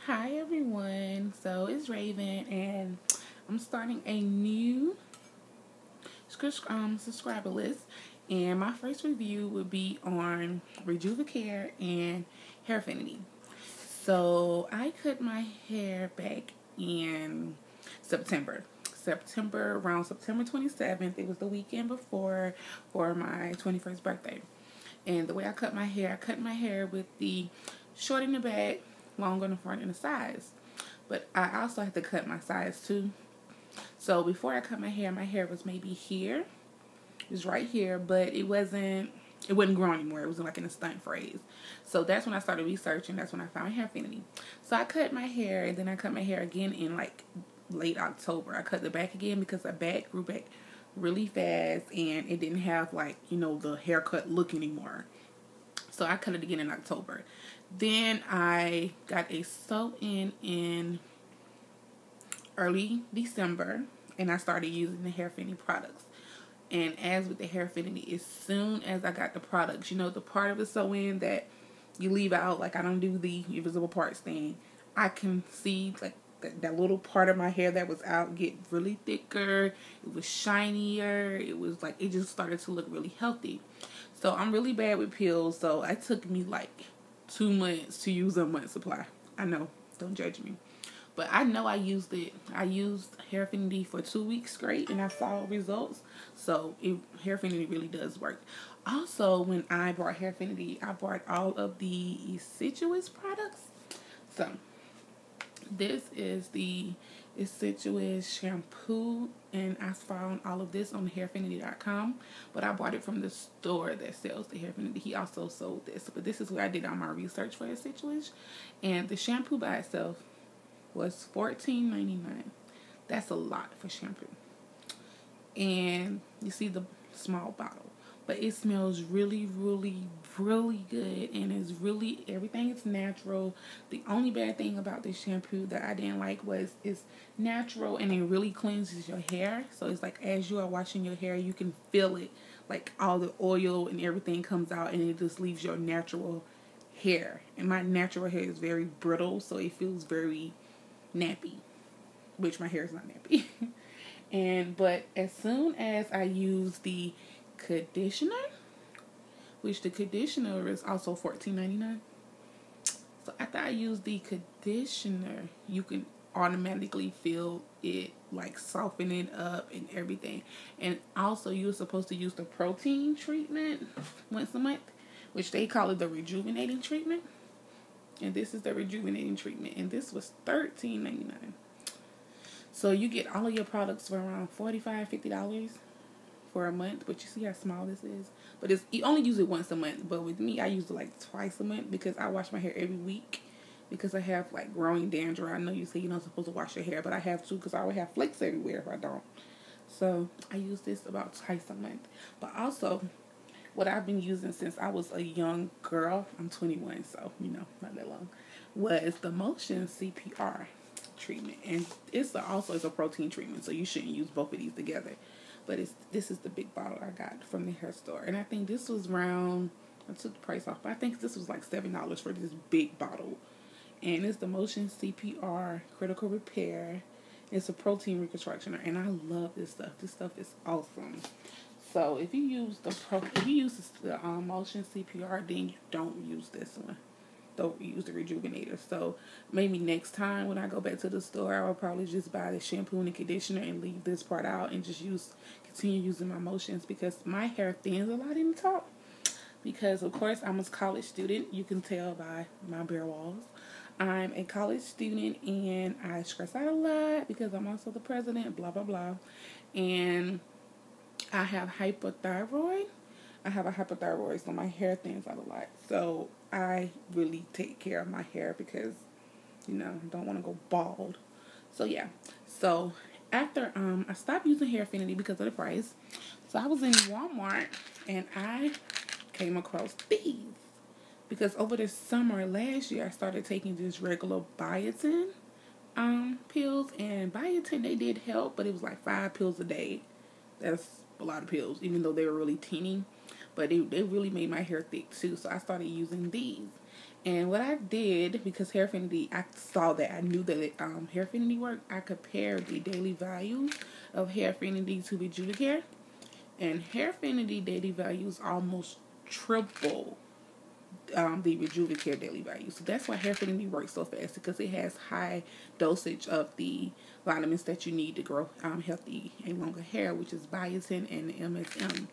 Hi everyone, so it's Raven and I'm starting a new subscriber list, and my first review would be on Rejuvi and HairFinity. So I cut my hair back in September. Around September 27th. It was the weekend before for my 21st birthday. And the way I cut my hair with the short in the back, long on the front and the sides. But I also had to cut my sides too. So before I cut my hair was maybe here. It was right here, but it wouldn't grow anymore. It was like in a stunt phase. So that's when I started researching. That's when I found HairFinity. So I cut my hair, and then I cut my hair again in like late October. I cut the back again because the back grew back really fast, and it didn't have like, the haircut look anymore. So I cut it again in October. Then I got a sew-in early December, and I started using the HairFinity products. And as with the HairFinity, as soon as I got the products, the part of the sew-in that you leave out, like I don't do the invisible parts thing, I can see like that little part of my hair that was out get really thicker. It was shinier. It was like, it just started to look really healthy. So I'm really bad with pills, so it took me like 2 months to use a month supply. I know, don't judge me. But I know I used it. I used HairFinity for 2 weeks straight, and I saw results. So HairFinity really does work. Also, when I bought HairFinity, I bought all of the Deciduous products. So this is the Deciduous shampoo, and I found all of this on HairFinity.com, but I bought it from the store that sells the HairFinity. He also sold this, but this is where I did all my research for Deciduous, and the shampoo by itself was $14.99. That's a lot for shampoo. And you see the small bottle, but it smells really, really, really good, and everything is natural. The only bad thing about this shampoo that I didn't like was it's natural, and it really cleanses your hair. So it's like as you are washing your hair, you can feel it, like all the oil and everything comes out, and it just leaves your natural hair. And my natural hair is very brittle, so it feels very nappy, which my hair is not nappy. But as soon as I use the conditioner, which the conditioner is also $14.99. So after I use the conditioner, you can automatically feel it like soften it up and everything. And also you're supposed to use the protein treatment once a month, which they call it the rejuvenating treatment. And this is the rejuvenating treatment, and this was $13.99. So you get all of your products for around $45, $50 for a month. But you see how small this is. But you only use it once a month. But with me, I use it like twice a month because I wash my hair every week because I have like growing dandruff. I know you say you're not supposed to wash your hair, but I have to because I always have flakes everywhere if I don't. So I use this about twice a month. But also, what I've been using since I was a young girl, I'm 21, so, not that long, was the Motion CPR treatment. And it's a protein treatment, so you shouldn't use both of these together. But this is the big bottle I got from the hair store. And I think this was around, I took the price off, but I think this was like $7 for this big bottle. And it's the Motion CPR Critical Repair. It's a protein reconstructioner, and I love this stuff. This stuff is awesome. So if you use the Motion CPR, then you don't use this one. Don't use the Rejuvenator. So maybe next time when I go back to the store, I will probably just buy the shampoo and the conditioner and leave this part out and just continue using my Motions, because my hair thins a lot in the top. Because of course I'm a college student. You can tell by my bare walls. I'm a college student, and I stress out a lot because I'm also the president. Blah blah blah, and I have hypothyroid. So my hair thins out a lot. So I really take care of my hair because, I don't want to go bald. So yeah. So after I stopped using HairFinity because of the price. So I was in Walmart, and I came across these. Because over the summer last year, I started taking just regular biotin pills. And biotin, they did help, but it was like 5 pills a day. That's a lot of pills, even though they were really teeny. But they really made my hair thick too. So I started using these. And what I did, because HairFinity, I saw that, I knew that HairFinity worked, I compared the daily values of HairFinity to Rejuvi Care. And HairFinity daily values almost triple the Rejuvi Care daily value. So that's why HairFinity works so fast, because it has high dosage of the vitamins that you need to grow healthy and longer hair, which is biotin and MSM.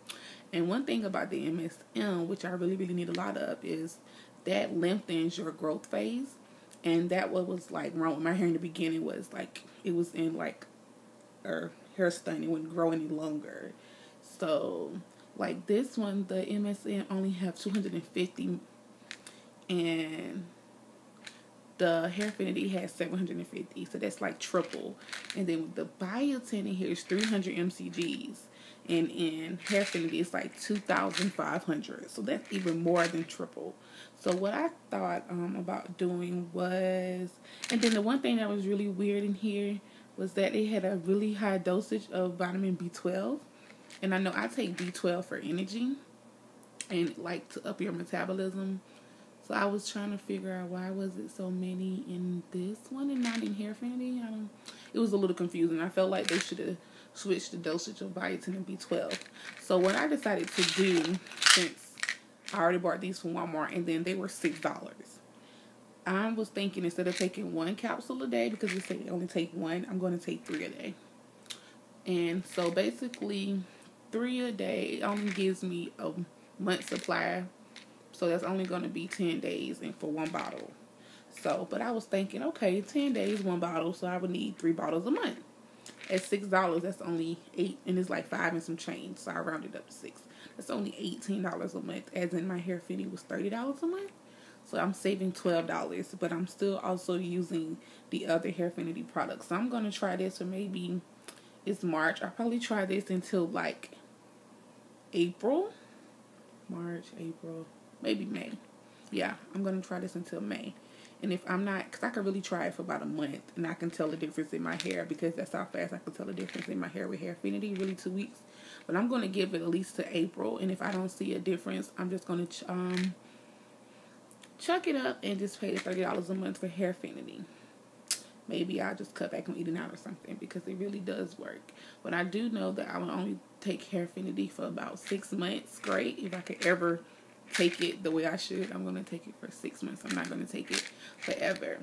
And one thing about the MSM, which I really need a lot of, is that lengthens your growth phase. And that what was like wrong with my hair in the beginning was like it was in like hair stunning, wouldn't grow any longer. So like this one, the MSM only have 250, and the HairFinity has 750, so that's like triple. And then the biotin in here is 300 mcgs, and in HairFinity it's like 2,500, so that's even more than triple. So what I thought about doing was, and then the one thing that was really weird in here was that it had a really high dosage of vitamin B12, and I know I take B12 for energy and like to up your metabolism. So I was trying to figure out why was it so many in this one and not in HairFinity. It was a little confusing. I felt like they should have switched the dosage of biotin and B12. So what I decided to do, since I already bought these from Walmart and then they were $6, I was thinking instead of taking one capsule a day, because they say they only take one, I'm going to take 3 a day. And so basically 3 a day only gives me a month supply. So that's only going to be 10 days and for 1 bottle. So, but I was thinking, okay, 10 days, 1 bottle. So I would need 3 bottles a month. At $6, that's only 8, and it's like 5 and some change. So I rounded up to 6. That's only $18 a month, as in my HairFinity was $30 a month. So I'm saving $12, but I'm still also using the other HairFinity products. So I'm going to try this for maybe, it's March. I'll probably try this until like April. March, April, maybe May. Yeah, I'm going to try this until May. And if I'm not, because I can really try it for about a month, and I can tell the difference in my hair, because that's how fast I can tell the difference in my hair with HairFinity, really 2 weeks. But I'm going to give it at least to April, and if I don't see a difference, I'm just going to chuck it up and just pay the $30 a month for HairFinity. Maybe I'll just cut back on eating out or something, because it really does work. But I do know that I will only take HairFinity for about 6 months straight. If I could ever take it the way I should, I'm going to take it for 6 months. I'm not going to take it forever.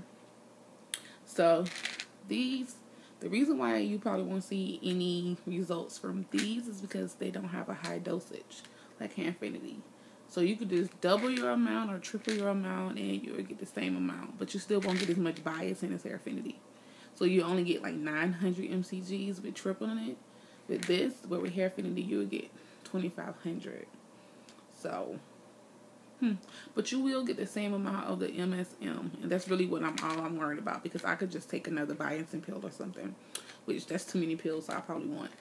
So the reason why you probably won't see any results from these is because they don't have a high dosage like HairFinity. So you could just double your amount or triple your amount and you'll get the same amount, but you still won't get as much biotin as HairFinity. So you only get like 900 mcgs with tripling it. With this, but with HairFinity, you'll get 2,500. So, but you will get the same amount of the MSM, and that's really what I'm worried about, because I could just take another biotin pill or something, which that's too many pills, so I probably won't.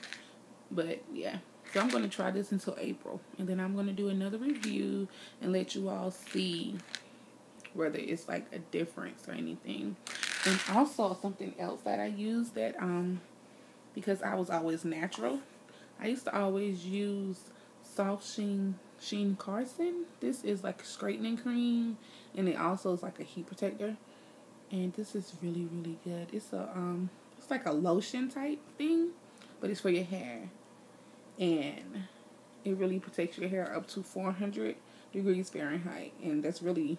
But yeah, so I'm going to try this until April, and then I'm going to do another review and let you all see whether it's like a difference or anything. And also something else that I use that because I was always natural, I used to always use Soft Sheen Carson. This is like a straightening cream, and it also is like a heat protector. And this is really good. It's it's like a lotion type thing, but it's for your hair, and it really protects your hair up to 400 degrees Fahrenheit, and that's really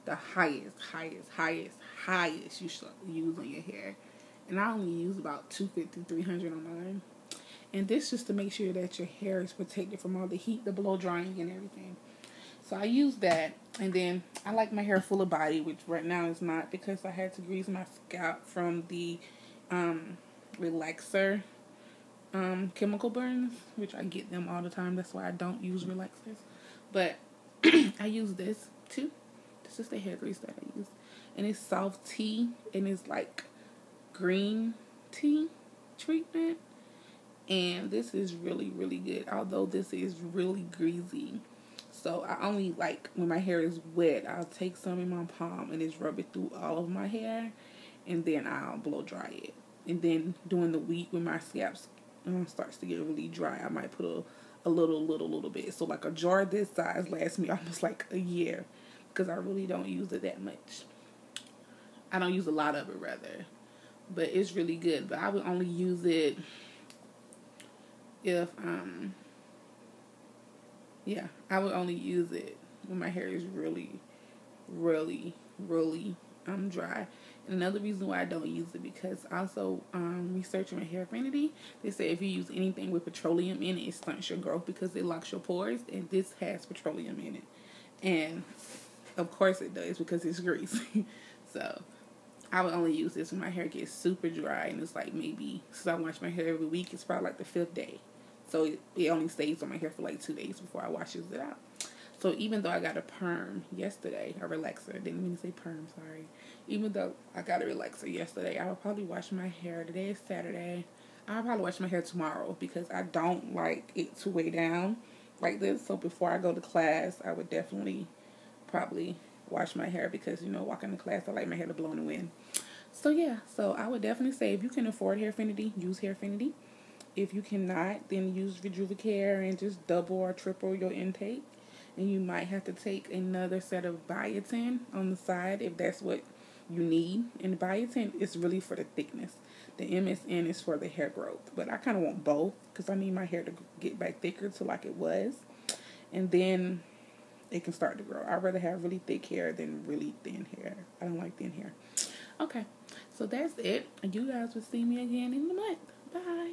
the highest you should use on your hair. And I only use about 250, 300 on mine. And this just to make sure that your hair is protected from all the heat, the blow drying and everything. So I use that. And then I like my hair full of body, which right now is not, because I had to grease my scalp from the relaxer chemical burns, which I get them all the time. That's why I don't use relaxers. But I use this too. This is the hair grease that I use. And it's soft tea, and it's like green tea treatment. And this is really good, although this is really greasy. So I only like, when my hair is wet, I'll take some in my palm and just rub it through all of my hair, and then I'll blow dry it. And then during the week when my scalp starts to get really dry, I might put a little bit. So like a jar this size lasts me almost like a year, because I really don't use it that much. I don't use a lot of it, rather. But it's really good. But I would only use it if, yeah, I would only use it when my hair is really, really, really dry. And another reason why I don't use it, because also researching with HairFinity, they say if you use anything with petroleum in it, it stunts your growth because it locks your pores, and this has petroleum in it. And of course it does because it's grease. So I would only use this when my hair gets super dry, and it's like maybe, since I wash my hair every week, it's probably like the 5th day. So it only stays on my hair for like 2 days before I washes it out. So even though I got a perm yesterday, a relaxer, didn't mean to say perm, sorry. Even though I got a relaxer yesterday, I will probably wash my hair. Today is Saturday. I'll probably wash my hair tomorrow because I don't like it to weigh down like this. So before I go to class, I would definitely probably wash my hair because, you know, walking to class, I like my hair to blow in the wind. So yeah, so I would definitely say if you can afford HairFinity, use HairFinity. If you cannot, then use Rejuvi and just double or triple your intake. And you might have to take another set of biotin on the side if that's what you need. And the biotin is really for the thickness. The MSN is for the hair growth. But I kind of want both because I need my hair to get back thicker to like it was. And then it can start to grow. I'd rather have really thick hair than really thin hair. I don't like thin hair. Okay, so that's it. And you guys will see me again in a month. Bye.